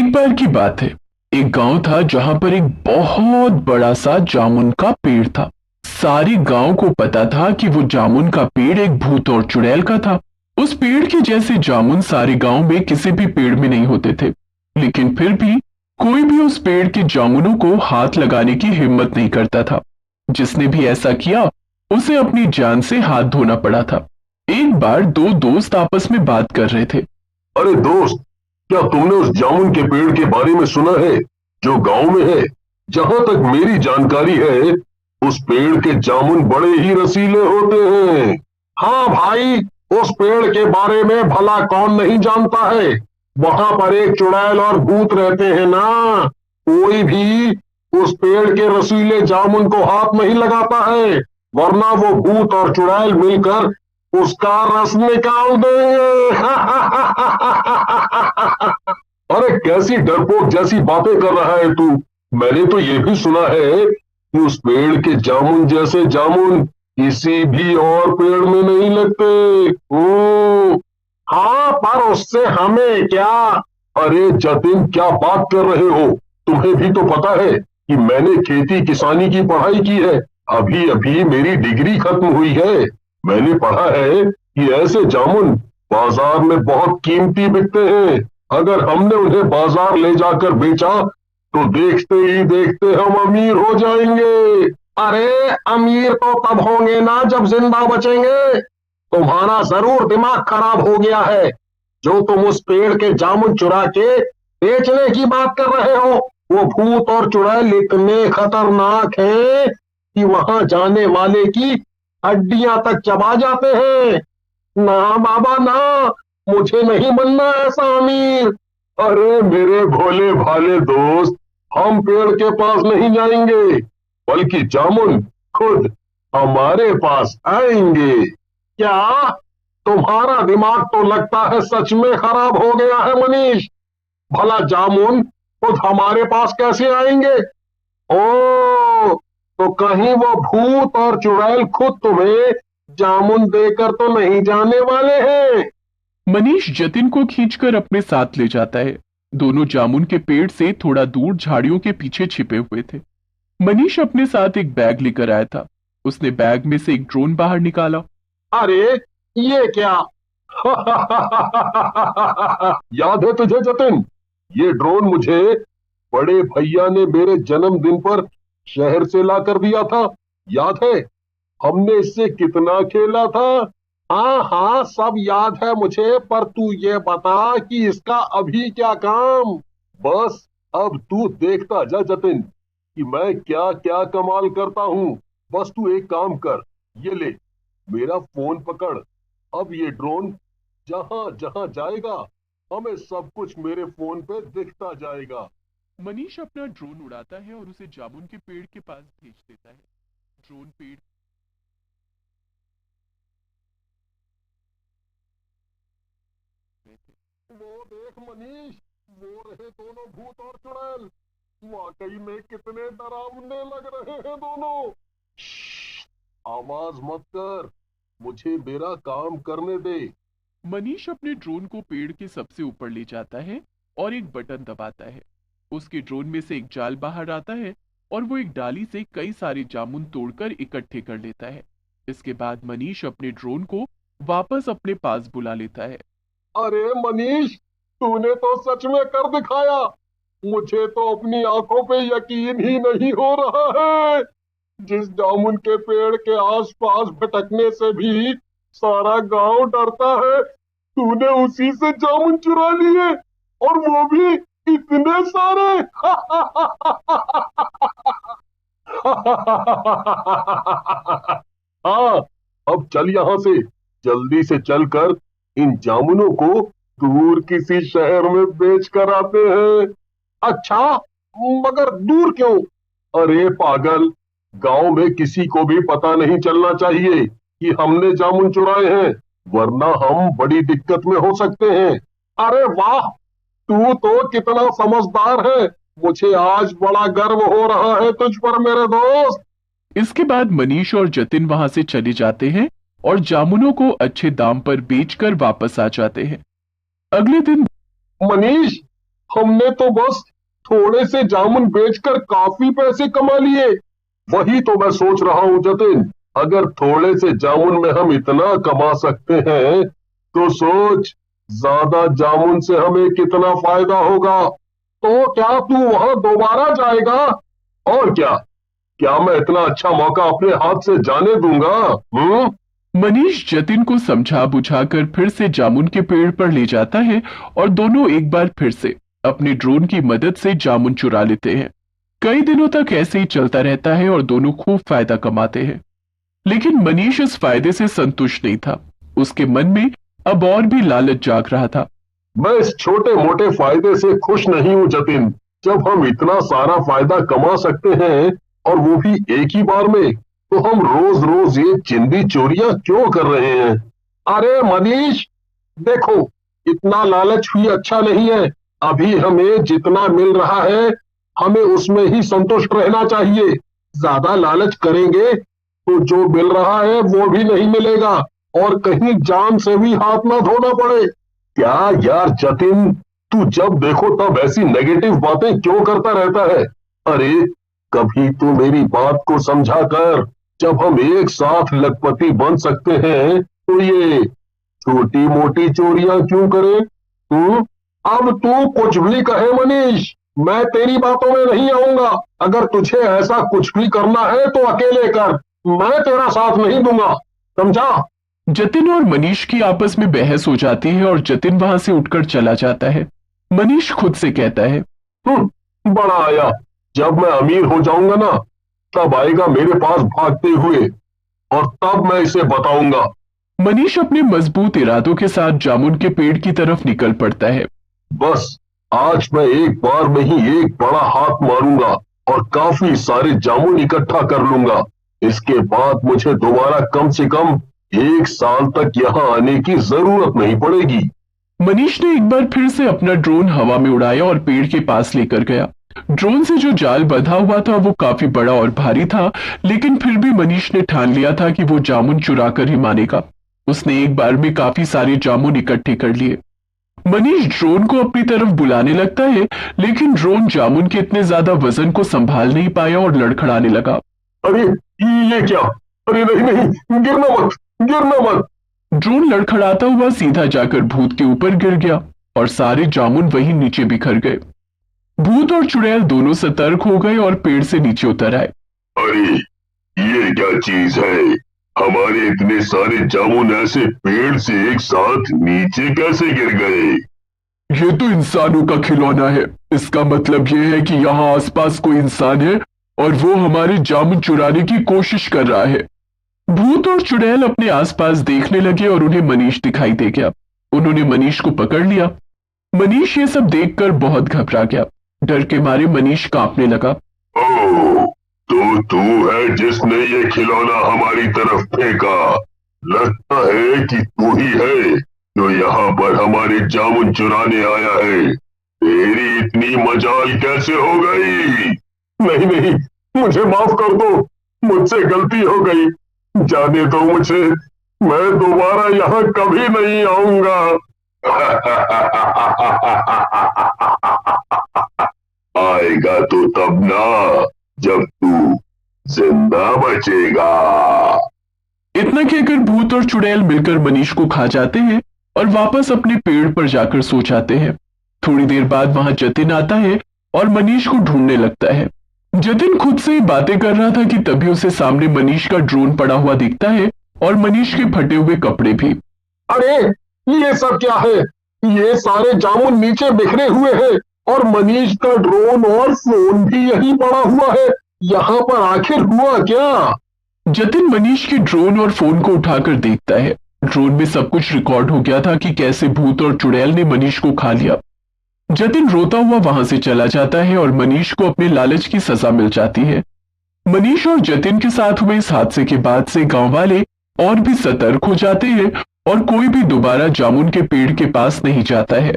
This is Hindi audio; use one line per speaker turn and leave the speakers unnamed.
एक बार की बात है। एक गांव था जहां पर एक बहुत बड़ा सा जामुन का पेड़ था। सारे गांव को पता था कि वो जामुन का पेड़ एक भूत और चुड़ैल का था। उस पेड़ के जैसे जामुन सारे गांव में किसी भी पेड़ में नहीं होते थे, लेकिन फिर भी कोई भी उस पेड़ के जामुनों को हाथ लगाने की हिम्मत नहीं करता था। जिसने भी ऐसा किया उसे अपनी जान से हाथ धोना पड़ा था। एक बार दो दोस्त आपस में बात कर रहे थे।
अरे दोस्त, क्या तुमने उस जामुन के पेड़ के बारे में सुना है जो गांव में है? जहां तक मेरी जानकारी है, उस पेड़ के जामुन बड़े ही रसीले होते हैं। हाँ भाई, उस पेड़ के बारे में भला कौन नहीं जानता है। वहां पर एक चुड़ैल और भूत रहते हैं ना। कोई भी उस पेड़ के रसीले जामुन को हाथ नहीं लगाता है, वरना वो भूत और चुड़ैल मिलकर उसका रस निकाल देंगे। अरे कैसी डरपोक जैसी बातें कर रहा है तू। मैंने तो ये भी सुना है कि उस पेड़ के जामुन जैसे जामुन किसी भी और पेड़ में नहीं लगते। हाँ, पर उससे हमें क्या। अरे जतिन, क्या बात कर रहे हो? तुम्हें भी तो पता है कि मैंने खेती किसानी की पढ़ाई की है। अभी अभी मेरी डिग्री खत्म हुई है। मैंने पढ़ा है कि ऐसे जामुन बाजार में बहुत कीमती बिकते हैं। अगर हमने उन्हें बाजार ले जाकर बेचा तो देखते ही देखते हम अमीर हो जाएंगे। अरे अमीर तो तब होंगे ना जब जिंदा बचेंगे। तुम्हारा जरूर दिमाग खराब हो गया है। जो तुम उस पेड़ के जामुन चुरा के बेचने की बात कर रहे हो, वो भूत और चुड़ैल इतने खतरनाक हैं कि वहां जाने वाले की हड्डियां तक चबा जाते हैं। ना बाबा ना, मुझे नहीं बनना ऐसा अमीर। अरे मेरे भोले भाले दोस्त, हम पेड़ के पास नहीं जाएंगे, बल्कि जामुन खुद हमारे पास आएंगे। क्या तुम्हारा दिमाग तो लगता है सच में खराब हो गया है मनीष। भला जामुन खुद हमारे पास कैसे आएंगे? ओ, तो कहीं वो भूत और चुड़ैल खुद तुम्हें जामुन देकर तो नहीं जाने वाले हैं?
मनीष जतिन को खींचकर अपने साथ ले जाता है। दोनों जामुन के पेड़ से थोड़ा दूर झाड़ियों के पीछे छिपे हुए थे। मनीष अपने साथ एक बैग लेकर आया था। उसने बैग में से एक ड्रोन बाहर निकाला।
अरे ये क्या? याद है तुझे जतिन? ये ड्रोन मुझे बड़े भैया ने मेरे जन्मदिन पर शहर से ला कर दिया था। याद है हमने इससे कितना खेला था? हाँ हाँ, सब याद है मुझे, पर तू ये बता कि इसका अभी क्या काम? बस अब तू देखता जा जतिन कि मैं क्या क्या कमाल करता हूँ। बस तू एक काम कर, ये ले मेरा फोन पकड़। अब ये ड्रोन जहां जहां जाएगा हमें सब कुछ मेरे फोन पे दिखता जाएगा।
मनीष अपना ड्रोन उड़ाता है और उसे जामुन के पेड़ के पास भेज देता है। ड्रोन पेड़
वो देख मनीष, वो रहे दोनों भूत और चुड़ैल। वाकई में कितने डरावने लग रहे हैं दोनों। आवाज मत कर, मुझे मेरा काम करने दे।
मनीष अपने ड्रोन को पेड़ के सबसे ऊपर ले जाता है और एक बटन दबाता है। उसके ड्रोन में से एक जाल बाहर आता है और वो एक डाली से कई सारे जामुन तोड़कर इकट्ठे कर लेता है। इसके बाद मनीष अपने ड्रोन को वापस अपने पास बुला लेता है।
अरे मनीष, तूने तो सच में कर दिखाया। मुझे तो अपनी आंखों पे यकीन ही नहीं हो रहा है। जिस जामुन के पेड़ के आसपास भटकने से भी सारा गांव डरता है, तूने उसी से जामुन चुरा लिए, और वो भी इतने सारे। हाँ, अब चल यहाँ से, जल्दी से चलकर इन जामुनों को दूर किसी शहर में बेच कर आते हैं। अच्छा, मगर दूर क्यों? अरे पागल, गांव में किसी को भी पता नहीं चलना चाहिए कि हमने जामुन चुराए हैं, वरना हम बड़ी दिक्कत में हो सकते हैं। अरे वाह, तू तो कितना समझदार है। मुझे आज बड़ा गर्व हो रहा है तुझ पर मेरे दोस्त।
इसके बाद मनीष और जतिन वहां से चले जाते हैं और जामुनों को अच्छे दाम पर बेचकर वापस आ जाते हैं। अगले दिन
मनीष, हमने तो बस थोड़े से जामुन बेचकर काफी पैसे कमा लिए। वही तो मैं सोच रहा हूँ जतिन, अगर थोड़े से जामुन में हम इतना कमा सकते हैं तो सोच ज्यादा जामुन से हमें कितना फायदा होगा। तो क्या तू वहां दोबारा जाएगा? और क्या क्या मैं इतना अच्छा मौका अपने हाथ से जाने दूंगा?
मनीष जतिन को समझा बुझाकर फिर से जामुन के पेड़ पर ले जाता है और दोनों एक बार फिर से अपने ड्रोन की मदद से जामुन चुरा लेते हैं। कई दिनों तक ऐसे ही चलता रहता है और दोनों खूब फायदा कमाते हैं। लेकिन मनीष इस फायदे से संतुष्ट नहीं था। उसके मन में अब और भी लालच जाग रहा था।
मैं इस छोटे मोटे फायदे से खुश नहीं हूँ जतिन। जब हम इतना सारा फायदा कमा सकते हैं और वो भी एक ही बार में, तो हम रोज रोज ये चिंदी चोरियां क्यों कर रहे हैं? अरे मनीष, देखो, इतना लालच भी अच्छा नहीं है। अभी हमें जितना मिल रहा है हमें उसमें ही संतुष्ट रहना चाहिए। ज्यादा लालच करेंगे तो जो मिल रहा है वो भी नहीं मिलेगा और कहीं जान से भी हाथ ना धोना पड़े। क्या यार जतिन, तू जब देखो तब ऐसी नेगेटिव बातें क्यों करता रहता है? अरे कभी तू मेरी बात को समझा कर। जब हम एक साथ लखपति बन सकते हैं तो ये छोटी मोटी चोरियां क्यों करें? अब तू कुछ भी कहे मनीष, मैं तेरी बातों में नहीं आऊंगा। अगर तुझे ऐसा कुछ भी करना है तो अकेले कर, मैं तेरा साथ नहीं दूंगा, समझा?
जतिन और मनीष की आपस में बहस हो जाती है और जतिन वहां से उठकर चला जाता है। मनीष खुद से कहता है,
बड़ा आया, जब मैं अमीर हो जाऊंगा ना तब आएगा मेरे पास भागते हुए और तब मैं इसे बताऊंगा।
मनीष अपने मजबूत इरादों के साथ जामुन के पेड़ की तरफ निकल पड़ता है।
बस आज मैं एक बार में ही एक बड़ा हाथ मारूंगा और काफी सारे जामुन इकट्ठा कर लूंगा। इसके बाद मुझे दोबारा कम से कम 1 साल तक यहाँ आने की जरूरत नहीं पड़ेगी।
मनीष ने एक बार फिर से अपना ड्रोन हवा में उड़ाया और पेड़ के पास लेकर गया। ड्रोन से जो जाल बंधा हुआ था वो काफी बड़ा और भारी था, लेकिन फिर भी मनीष ने ठान लिया था कि वो जामुन चुरा कर ही मानेगा। उसने एक बार में काफी सारे जामुन इकट्ठे कर लिए। मनीष ड्रोन को अपनी तरफ बुलाने लगता है, लेकिन ड्रोन जामुन के इतने ज्यादा वजन को संभाल नहीं पाया और लड़खड़ाने लगा।
अरे ये क्या? अरे नहीं नहीं, गिरना मत, गिरना मत।
ड्रोन लड़खड़ाता हुआ सीधा जाकर भूत के ऊपर गिर गया और सारे जामुन वहीं नीचे बिखर गए। भूत और चुड़ैल दोनों सतर्क हो गए और पेड़ से नीचे उतर आए।
अरे ये क्या चीज है? हमारे इतने सारे जामुन ऐसे पेड़ से एक साथ नीचे कैसे गिर गए?
ये तो इंसानों का खिलौना है। इसका मतलब ये है कि यहाँ आसपास कोई इंसान है और वो हमारे जामुन चुराने की कोशिश कर रहा है। भूत और चुड़ैल अपने आसपास देखने लगे और उन्हें मनीष दिखाई दे गया। उन्होंने मनीष को पकड़ लिया। मनीष ये सब देखकर बहुत घबरा गया। डर के मारे मनीष कांपने लगा।
ओह, तो तू है जिसने ये खिलौना हमारी तरफ फेंका। लगता है कि तू ही है जो यहाँ पर हमारे जामुन चुराने आया है। तेरी इतनी मजाल कैसे हो गई? नहीं नहीं, मुझे माफ कर दो, मुझसे गलती हो गई। जाने दो मुझे, मैं दोबारा यहाँ कभी नहीं आऊंगा। आएगा तो तब ना, जब तू जिंदा बचेगा।
इतना कहकर भूत और चुड़ैल मिलकर मनीष को खा जाते हैं और वापस अपने पेड़ पर जाकर सो जाते हैं। थोड़ी देर बाद वहां जतिन आता है और मनीष को ढूंढने लगता है। जतिन खुद से ही बातें कर रहा था कि तभी उसे सामने मनीष का ड्रोन पड़ा हुआ दिखता है और मनीष के फटे हुए कपड़े भी।
अरे ये सब क्या है? ये सारे जामुन नीचे बिखरे हुए हैं और मनीष का ड्रोन और फोन भी यहीं पड़ा हुआ है। यहाँ पर आखिर हुआ क्या?
जतिन मनीष के ड्रोन और फोन को उठाकर देखता है। ड्रोन में सब कुछ रिकॉर्ड हो गया था कि कैसे भूत और चुड़ैल ने मनीष को खा लिया। जतिन रोता हुआ वहां से चला जाता है और मनीष को अपने लालच की सजा मिल जाती है। मनीष और जतिन के साथ हुए इस हादसे के बाद से गांव वाले और भी सतर्क हो जाते हैं और कोई भी दोबारा जामुन के पेड़ के पास नहीं जाता है।